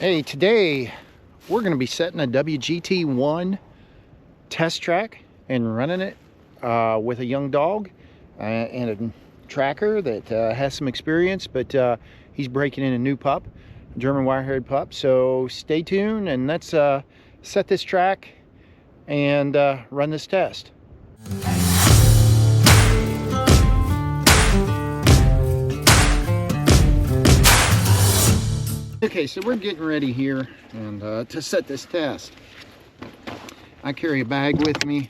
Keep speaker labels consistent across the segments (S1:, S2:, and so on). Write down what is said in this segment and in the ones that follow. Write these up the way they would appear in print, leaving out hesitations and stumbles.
S1: Hey, today we're going to be setting a WGT1 test track and running it with a young dog and a tracker that has some experience, but he's breaking in a new pup, a German Wirehair pup. So stay tuned and let's set this track and run this test. Okay, so we're getting ready here and to set this test. I carry a bag with me.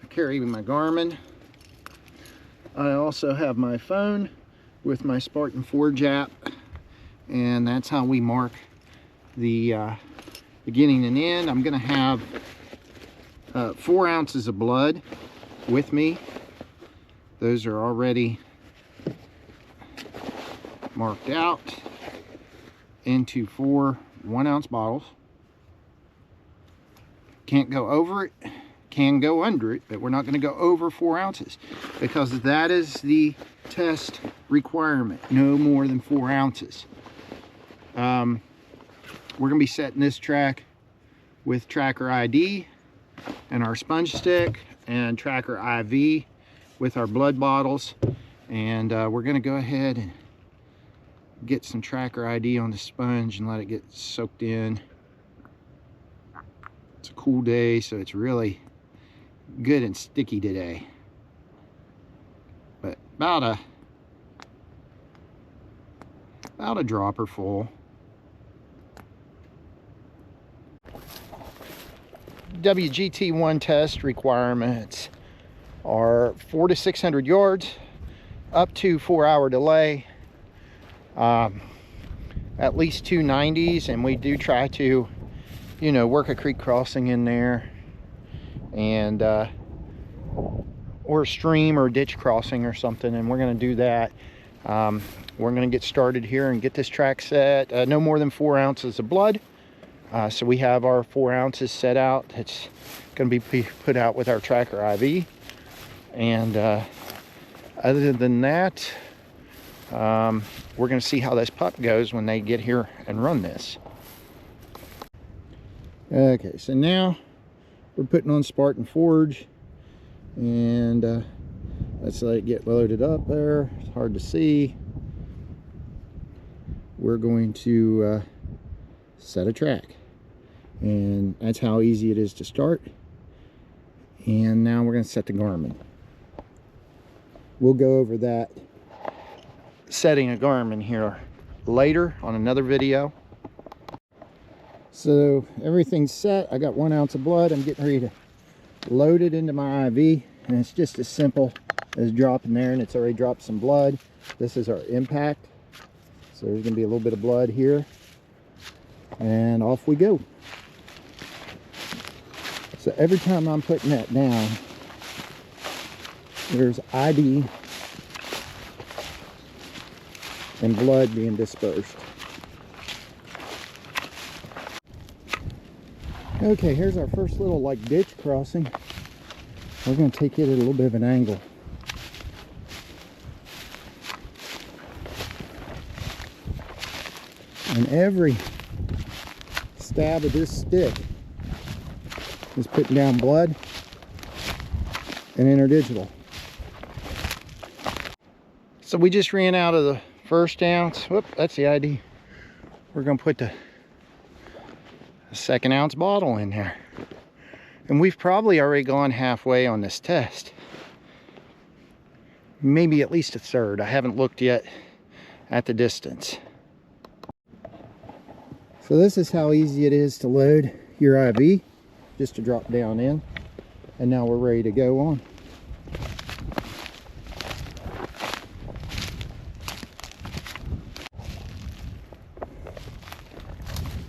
S1: I carry my Garmin. I also have my phone with my Spartan Forge app, and that's how we mark the beginning and end. I'm gonna have 4 ounces of blood with me. Those are already marked out into 4 1-ounce bottles. Can't go over it, can go under it, but we're not going to go over 4 ounces because that is the test requirement, no more than 4 ounces. We're going to be setting this track with tracker ID and our sponge stick and tracker IV with our blood bottles, and we're going to go ahead and get some tracker ID on the sponge and let it get soaked in. It's a cool day, so it's really good and sticky today, but about a dropper full. WGT1 test requirements are 400 to 600 yards, up to 4-hour delay, at least 2 90s, and we do try to, you know, work a creek crossing in there, and or a stream or a ditch crossing or something, and we're going to do that. We're going to get started here and get this track set. No more than 4 ounces of blood. So we have our 4 ounces set out. It's going to be put out with our tracker IV, and other than that, we're going to see how this pup goes when they get here and run this. Okay, so now we're putting on Spartan Forge, and let's let it get loaded up there. It's hard to see. We're going to set a track, and that's how easy it is to start. And now we're going to set the Garmin. We'll go over that setting a Garmin here later on another video. So everything's set. I got 1 ounce of blood. I'm getting ready to load it into my IV, and it's just as simple as dropping there, and it's already dropped some blood. This is our impact, so there's gonna be a little bit of blood here, and off we go. So every time I'm putting that down, there's ID and blood being dispersed. Okay, here's our first little like ditch crossing. We're going to take it at a little bit of an angle. And every stab of this stick is putting down blood and interdigital. So we just ran out of the 1st ounce. Whoop, that's the ID. We're going to put the 2nd ounce bottle in there, and we've probably already gone halfway on this test, maybe at least a third. I haven't looked yet at the distance. So this is how easy it is to load your IV, just to drop down in, and now we're ready to go on.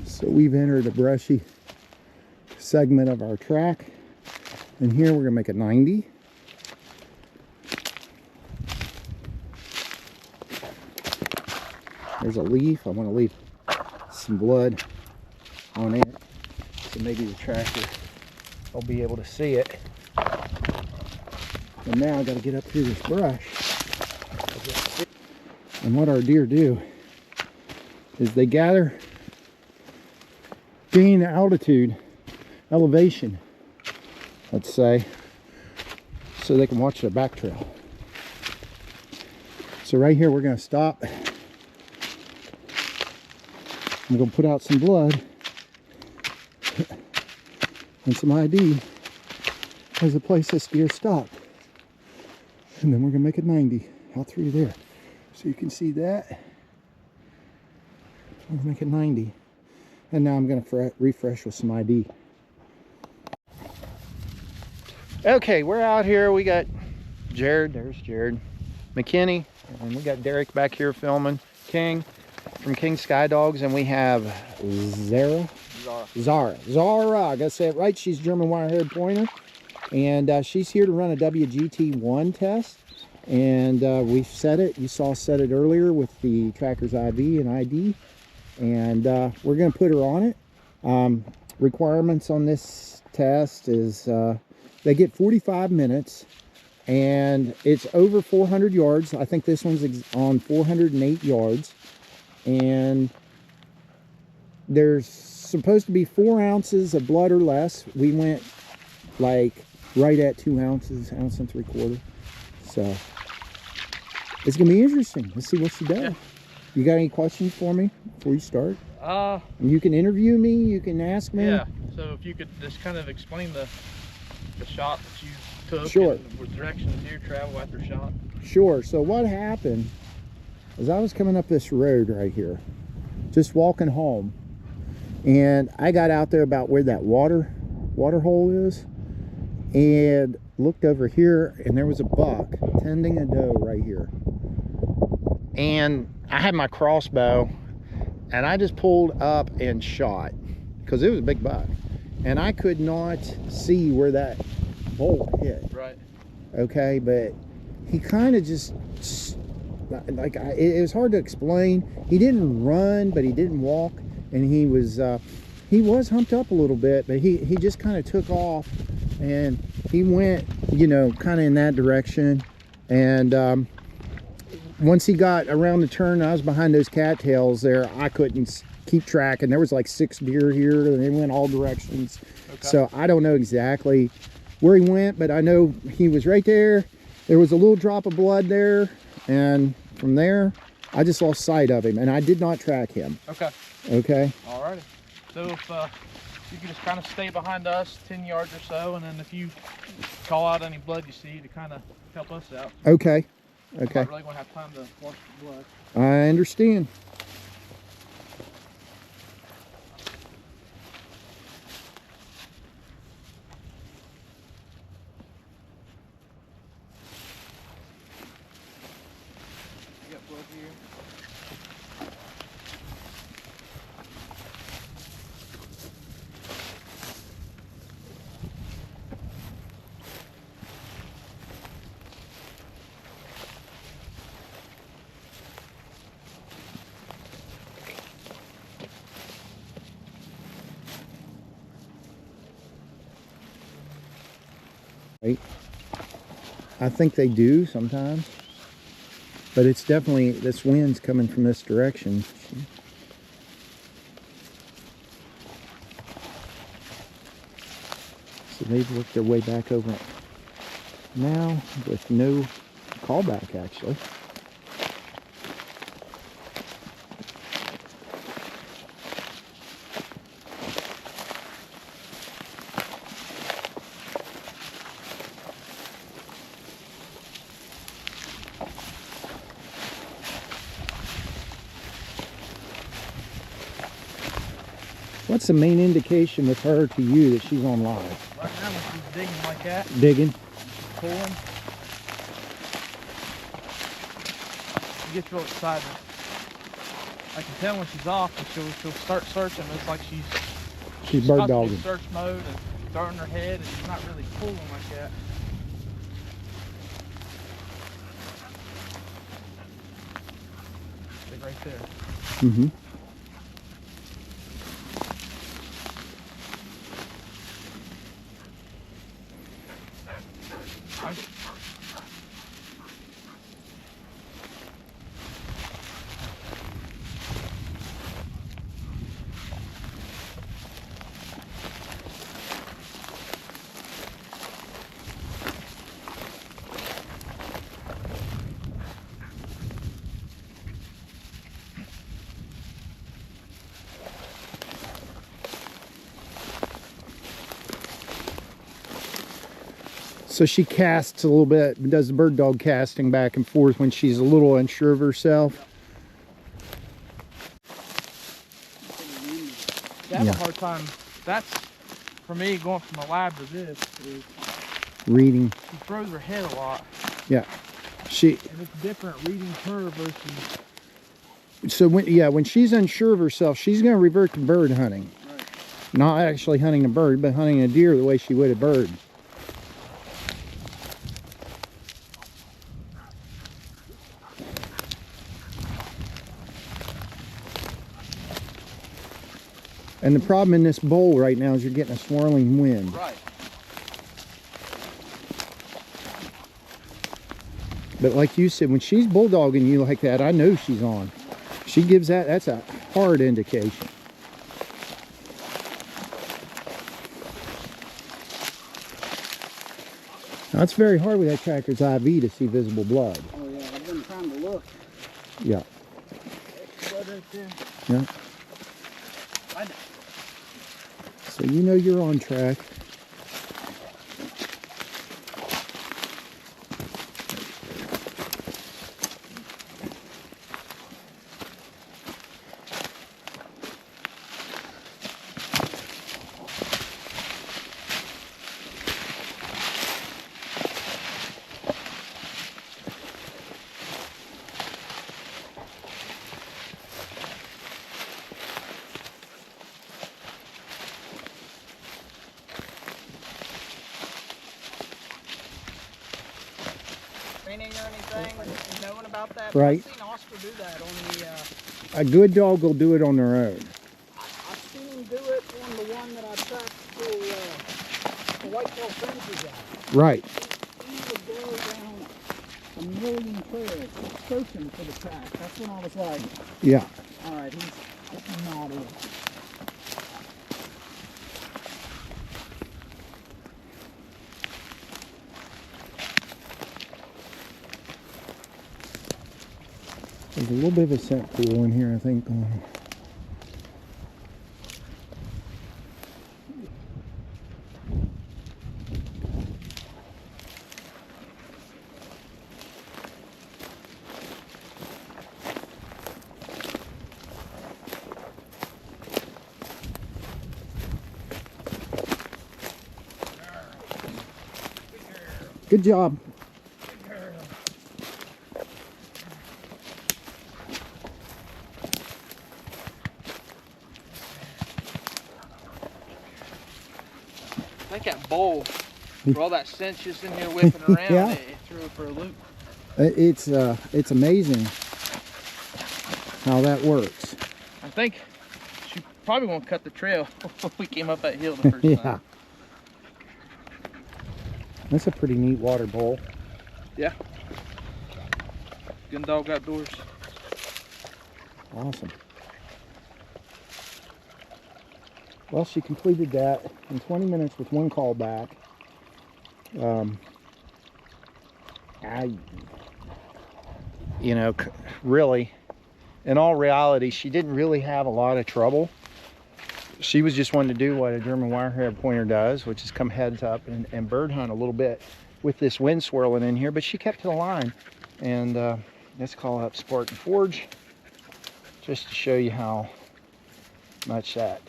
S1: So we've entered a brushy segment of our track, and here we're going to make a 90. There's a leaf. I want to leave some blood on it, so maybe the tractor will be able to see it. And now I got to get up through this brush. And what our deer do is they gather gain altitude, elevation, let's say, so they can watch the back trail. So right here we're going to stop. I'm going to put out some blood and some ID as a place this deer stopped. And then we're going to make it 90 out through there. So you can see that. We're going to make it 90. And now I'm going to refresh with some ID. Okay, we're out here. We got Jared. There's Jared. McKinney. And we got Derek back here filming. King from King Sky Dogs. And we have Zara. Zara. I gotta say it right. She's German Wirehair Pointer. And she's here to run a WGT1 test. And we've set it. You saw us set it earlier with the tracker's IV and ID. And we're going to put her on it. Requirements on this test is they get 45 minutes. And it's over 400 yards. I think this one's on 408 yards. And there's supposed to be 4 ounces of blood or less. We went like right at 2 ounces, ounce and 3/4. So it's gonna be interesting. Let's see what she does. Yeah. You got any questions for me before you start? And you can interview me, you can ask me.
S2: Yeah, so if you could just kind of explain the shot that you took.
S1: Sure.
S2: And the direction the deer travel after shot.
S1: Sure. So what happened is I was coming up this road right here, just walking home, and I got out there about where that water hole is, and looked over here, and there was a buck tending a doe right here. And I had my crossbow, and I just pulled up and shot because it was a big buck, and I could not see where that bolt hit.
S2: Right.
S1: Okay, but he kind of just like it was hard to explain. He didn't run, but he didn't walk, and he was humped up a little bit, but he just kind of took off, and he went, you know, kind of in that direction. And once he got around the turn, I was behind those cattails there. I couldn't keep track, and there was like 6 deer here, and they went all directions. Okay. So I don't know exactly where he went, but I know he was right there. There was a little drop of blood there, and from there I just lost sight of him, and I did not track him.
S2: Okay.
S1: Okay.
S2: Alrighty. So if you can just kind of stay behind us 10 yards or so, and then if you call out any blood you see to kind of help us out.
S1: Okay. Okay.
S2: I'm not really going to have time to wash the blood.
S1: I understand.
S2: You got blood here?
S1: I think they do sometimes, but it's definitely, this wind's coming from this direction. So they've worked their way back over it now with no callback actually. What's the main indication with her to you that she's on live?
S2: Right now when she's digging like that.
S1: Digging?
S2: Pulling. She gets real excited. I can tell when she's off, and she'll start searching. It's like she's
S1: bird dogging.
S2: Search mode and darting her head, and she's not really pulling like that. Dig right there.
S1: Mm-hmm. So she casts a little bit, does the bird dog casting back and forth when she's a little unsure of herself.
S2: I have a hard time. That's, for me, going from a lab to this, is
S1: Reading.
S2: she throws her head a lot.
S1: Yeah.
S2: And it's different reading her versus...
S1: So when she's unsure of herself, she's going to revert to bird hunting.
S2: Right.
S1: Not actually hunting a bird, but hunting a deer the way she would a bird. And the problem in this bowl right now is you're getting a swirling wind.
S2: Right.
S1: But like you said, when she's bulldogging you like that, I know she's on. She gives that's a hard indication. Now, it's very hard with that tractor's IV to see visible blood.
S3: Oh yeah, I've been trying to look.
S1: Yeah.
S2: Blood right there.
S1: Yeah. So you know you're on track.
S3: Training or anything, knowing about that.
S1: Right.
S3: I've seen Oscar do that on the.
S1: A good dog will do it on their own.
S3: I've seen him do it on the one that I tracked for the whitetail fences out.
S1: Right.
S3: He would go down a million trails searching for the track. That's when I was like,
S1: Yeah.
S3: all right, this is not it.
S1: There's a little bit of a scent pool in here, I think. Good job.
S2: I think that bowl, for all that scent just in here whipping around,
S1: Yeah.
S2: it threw it for a loop.
S1: It's amazing how that works.
S2: I think she probably won't cut the trail when we came up that hill the first
S1: Yeah.
S2: time.
S1: That's a pretty neat water bowl.
S2: Yeah. Gun dog outdoors.
S1: Awesome. Well, she completed that in 20 minutes with one call back. Really, in all reality, she didn't really have a lot of trouble. She was just wanting to do what a German Wirehair Pointer does, which is come heads up and bird hunt a little bit with this wind swirling in here, but she kept to the line. And let's call up Spartan Forge just to show you how much that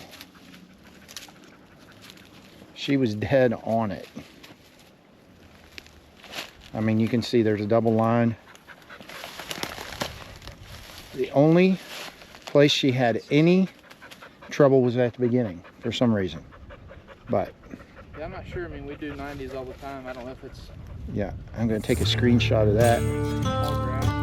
S1: she was dead on it. I mean, you can see there's a double line. The only place she had any trouble was at the beginning for some reason, but
S2: Yeah, I'm not sure. I mean, we do 90s all the time. I don't know if it's
S1: yeah, I'm going to take a screenshot of that.
S2: all ground.